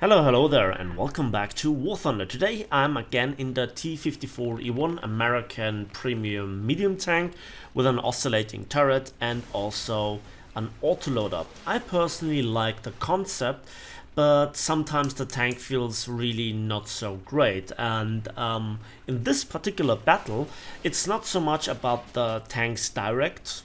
Hello there, and welcome back to War Thunder. Today I'm again in the T54E1 American Premium Medium Tank with an oscillating turret and also an autoloader. I personally like the concept, but sometimes the tank feels really not so great, and in this particular battle it's not so much about the tank's direct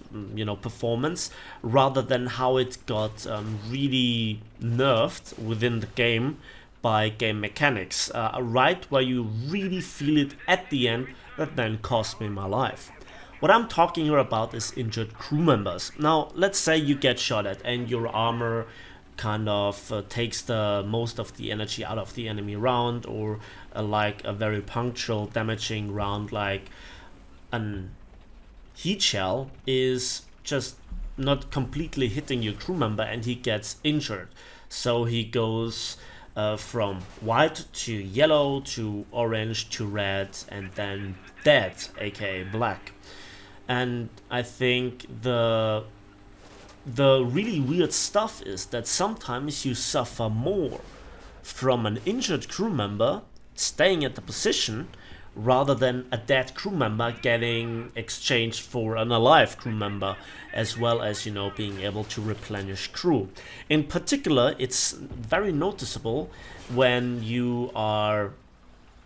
performance, rather than how it got really nerfed within the game by game mechanics, right where you really feel it at the end, that then cost me my life. What I'm talking here about is injured crew members. Now, let's say you get shot at and your armor kind of takes the most of the energy out of the enemy round, or like a very punctual damaging round like an heat shell is just not completely hitting your crew member and he gets injured. So he goes from white to yellow to orange to red and then dead, aka black. And I think the really weird stuff is that sometimes you suffer more from an injured crew member staying at the position rather than a dead crew member getting exchanged for an alive crew member, as well as being able to replenish crew. In particular, it's very noticeable when you are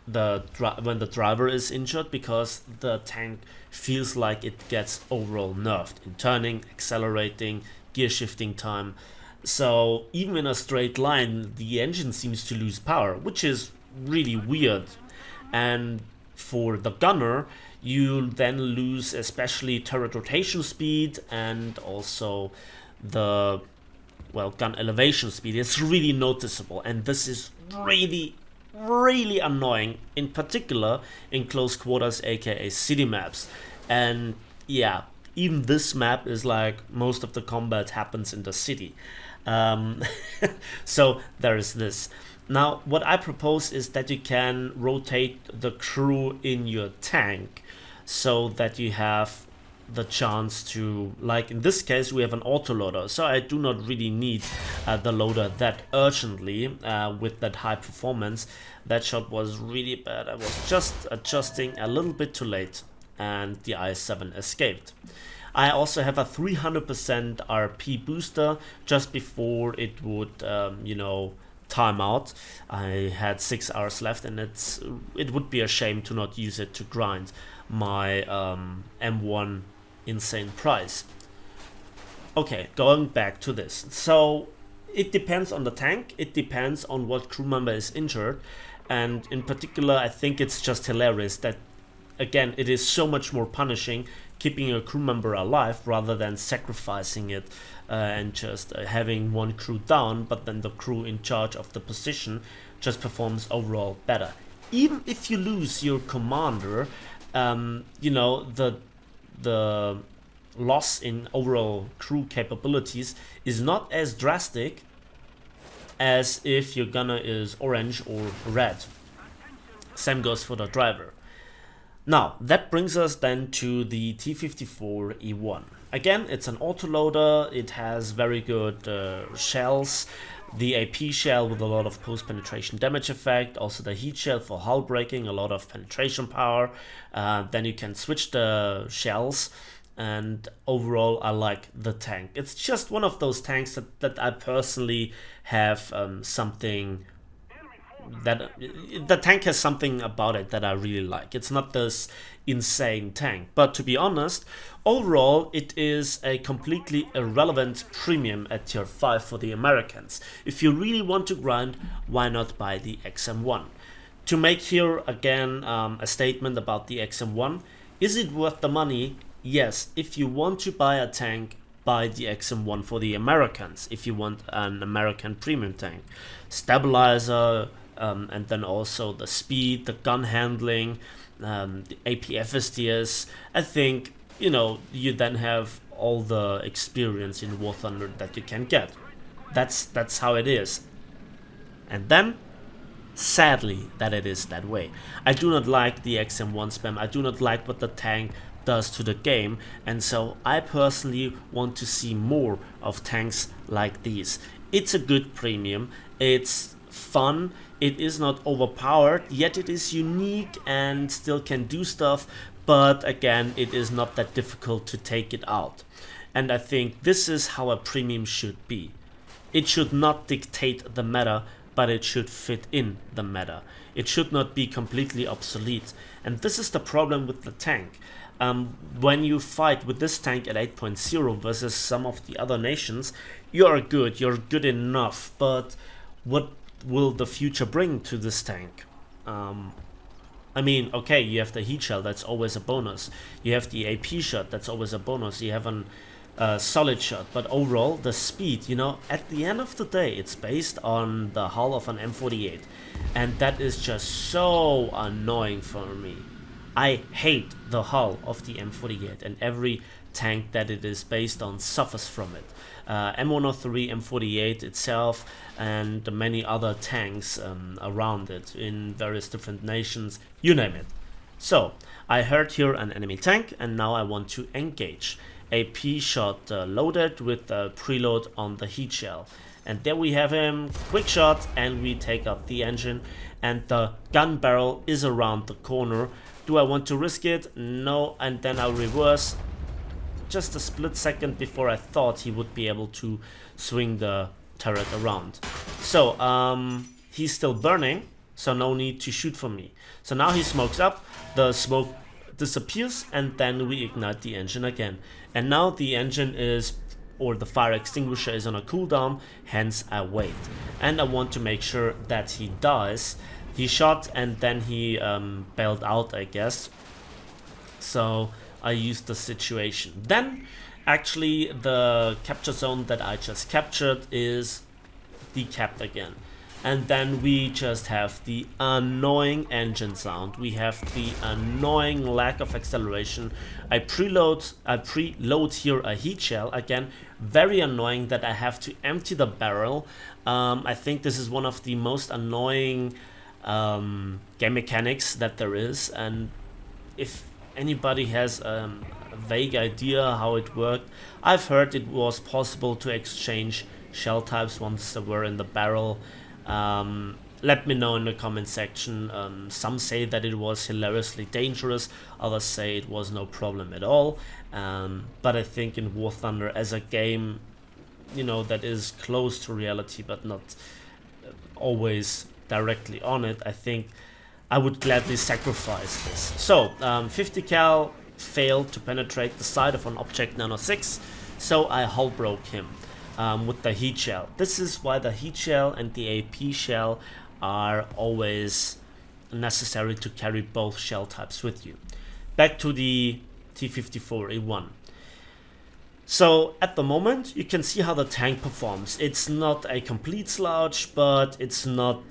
when the driver is injured, because the tank feels like it gets overall nerfed in turning, accelerating, gear shifting time. So even in a straight line the engine seems to lose power, which is really weird. And for the gunner, you then lose especially turret rotation speed and also the gun elevation speed. It's really noticeable, and this is really annoying, in particular in close quarters, aka city maps. And yeah, even this map is like most of the combat happens in the city. So there is this. Now what I propose is that you can rotate the crew in your tank so that you have the chance to, like in this case we have an autoloader, so I do not really need the loader that urgently with that high performance. That shot was really bad. I was just adjusting a little bit too late and the i7 escaped. I also have a 300% RP booster just before it would time out. I had 6 hours left, and it would be a shame to not use it to grind my M1 insane price. Okay, going back to this. So it depends on the tank, it depends on what crew member is injured, and in particular I think it's just hilarious that again it is so much more punishing keeping a crew member alive rather than sacrificing it and just having one crew down, but then the crew in charge of the position just performs overall better. Even if you lose your commander, the loss in overall crew capabilities is not as drastic as if your gunner is orange or red. Same goes for the driver. Now that brings us then to the T54E1. Again, it's an autoloader. It has very good shells. The AP shell with a lot of post-penetration damage effect, also the heat shell for hull breaking, a lot of penetration power. Then you can switch the shells, and overall I like the tank. It's just one of those tanks that I personally have something that the tank has something about it that I really like. It's not this insane tank, but to be honest, overall it is a completely irrelevant premium at tier 5 for the Americans. If you really want to grind, why not buy the XM1? To make here again a statement about the XM1, is it worth the money? Yes, if you want to buy a tank, buy the XM1 for the Americans. If you want an American premium tank, stabilizer, and then also the speed, the gun handling, the AP FSTS, I think you then have all the experience in War Thunder that you can get. That's how it is. And then sadly that it is that way. I do not like the XM1 spam. I do not like what the tank does to the game, and so I personally want to see more of tanks like these. It's a good premium. It's fun, it is not overpowered, yet it is unique and still can do stuff, but again, it is not that difficult to take it out. And I think this is how a premium should be. It should not dictate the meta, but it should fit in the meta. It should not be completely obsolete. And this is the problem with the tank. When you fight with this tank at 8.0 versus some of the other nations, you're good enough, but what will the future bring to this tank? I mean, okay, you have the heat shell, that's always a bonus. You have the AP shot, that's always a bonus. You have an solid shot, but overall the speed, you know, at the end of the day, it's based on the hull of an M48, and that is just so annoying for me. I hate the hull of the M48, and every tank that it is based on suffers from it. M103, M48 itself, and many other tanks around it in various different nations, you name it. So I heard here an enemy tank, and now I want to engage. AP shot loaded with a preload on the heat shell, and there we have him, quick shot, and we take out the engine, and the gun barrel is around the corner. Do I want to risk it? No. And then I'll reverse just a split second before I thought he would be able to swing the turret around. So he's still burning, so no need to shoot for me. So now he smokes up, the smoke disappears, and then we ignite the engine again. And now the engine is, or the fire extinguisher is on a cooldown, hence I wait. And I want to make sure that he dies. He shot and then he bailed out, I guess. So I used the situation. Then actually the capture zone that I just captured is decapped again. And then we just have the annoying engine sound. We have the annoying lack of acceleration. I preload here a heat shell. Again, very annoying that I have to empty the barrel. I think this is one of the most annoying game mechanics that there is. And if anybody has a vague idea how it worked, I've heard it was possible to exchange shell types once they were in the barrel. Let me know in the comment section. Some say that it was hilariously dangerous, others say it was no problem at all. But I think in War Thunder, as a game, you know, that is close to reality but not always directly on it, I think I would gladly sacrifice this. So 50 cal failed to penetrate the side of an object 906, so I hull broke him. With the heat shell. This is why the heat shell and the AP shell are always necessary to carry both shell types with you. Back to the T54E1. So at the moment you can see how the tank performs. It's not a complete slouch, but it's not,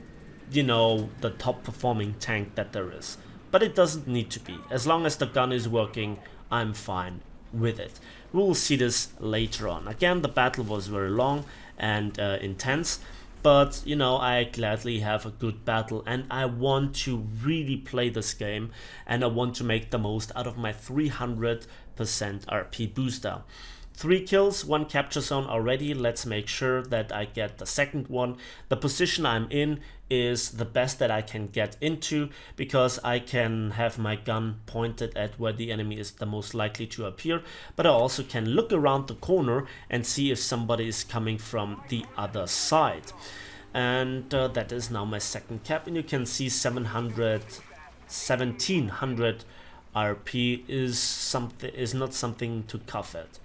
you know, the top performing tank that there is. But it doesn't need to be. As long as the gun is working, I'm fine with it. We will see this later on. Again, the battle was very long and intense, but you know, I gladly have a good battle, and I want to really play this game, and I want to make the most out of my 300% RP booster. 3 kills, 1 capture zone already. Let's make sure that I get the second one. The position I'm in is the best that I can get into, because I can have my gun pointed at where the enemy is the most likely to appear, but I also can look around the corner and see if somebody is coming from the other side. And that is now my second cap, and you can see 1700 RP is not something to cough at.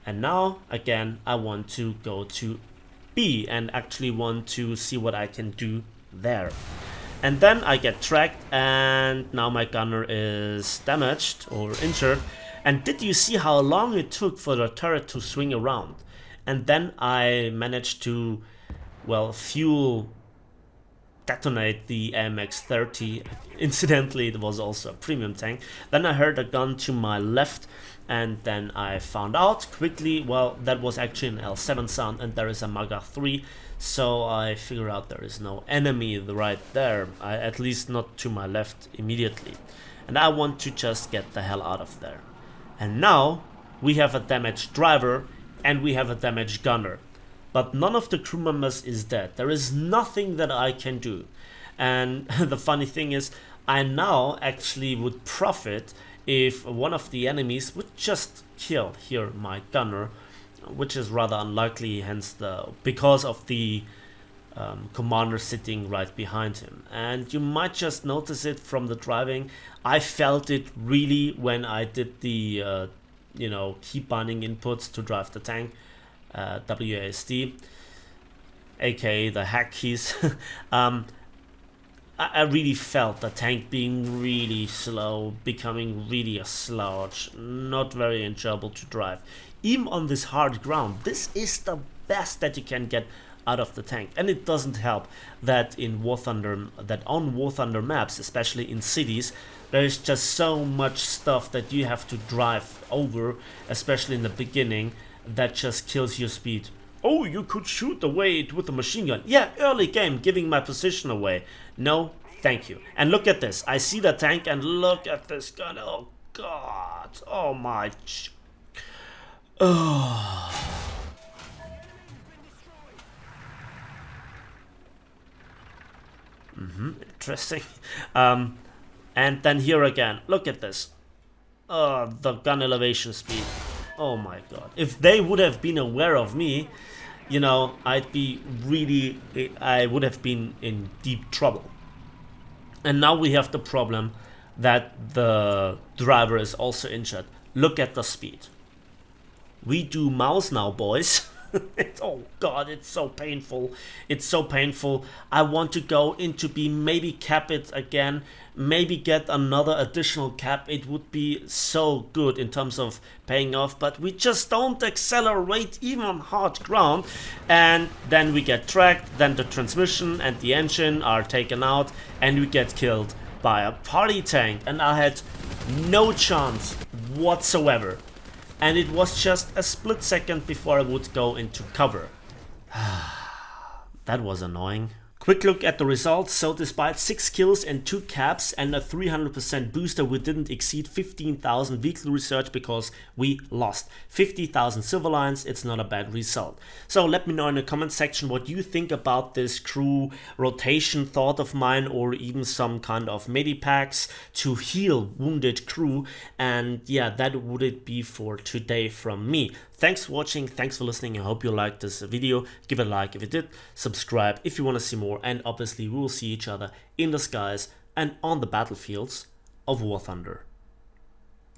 And now again I want to go to B and actually want to see what I can do there. And then I get tracked, and now my gunner is damaged or injured. And did you see how long it took for the turret to swing around? And then I managed to, well, fuel detonate the AMX-30. Incidentally, it was also a premium tank. Then I heard a gun to my left, and then I found out quickly, well, that was actually an L7 sound, and there is a Maga 3, so I figure out there is no enemy right there, at least not to my left immediately, and I want to just get the hell out of there. And now we have a damaged driver and we have a damaged gunner. but none of the crew members is dead. There is nothing that I can do. And the funny thing is, I now actually would profit if one of the enemies would just kill here my gunner, which is rather unlikely, hence because of the commander sitting right behind him. And you might just notice it from the driving. I felt it really when I did the you know, key binding inputs to drive the tank, WASD, aka the hack keys. I really felt the tank being really slow, becoming really a slouch, not very enjoyable to drive. Even on this hard ground, this is the best that you can get out of the tank. And it doesn't help that in War Thunder, that on War Thunder maps, especially in cities, there is just so much stuff that you have to drive over, especially in the beginning, that just kills your speed. Oh, you could shoot away it with a machine gun. Yeah, early game, giving my position away. No, thank you. And look at this. I see the tank and look at this gun. Oh, God. Oh, my. Oh. Interesting. And then here again, look at this. The gun elevation speed. Oh my god. If they would have been aware of me, you know, I would have been in deep trouble. And now we have the problem that the driver is also injured. Look at the speed. We do mouse now, boys. Oh god, it's so painful. It's so painful. I want to go into B, maybe cap it again, maybe get another additional cap. It would be so good in terms of paying off, but we just don't accelerate even on hard ground. And then we get tracked, then the transmission and the engine are taken out, and we get killed by a party tank. And I had no chance whatsoever. And it was just a split second before I would go into cover. That was annoying. Quick look at the results. So despite 6 kills and 2 caps and a 300% booster, we didn't exceed 15,000 weekly research because we lost 50,000 silver lines. It's not a bad result. So let me know in the comment section what you think about this crew rotation thought of mine, or even some kind of medipacks to heal wounded crew. And yeah, that would it be for today from me. Thanks for watching, thanks for listening. I hope you liked this video. Give it a like if you did, subscribe if you want to see more, and obviously we will see each other in the skies and on the battlefields of War Thunder.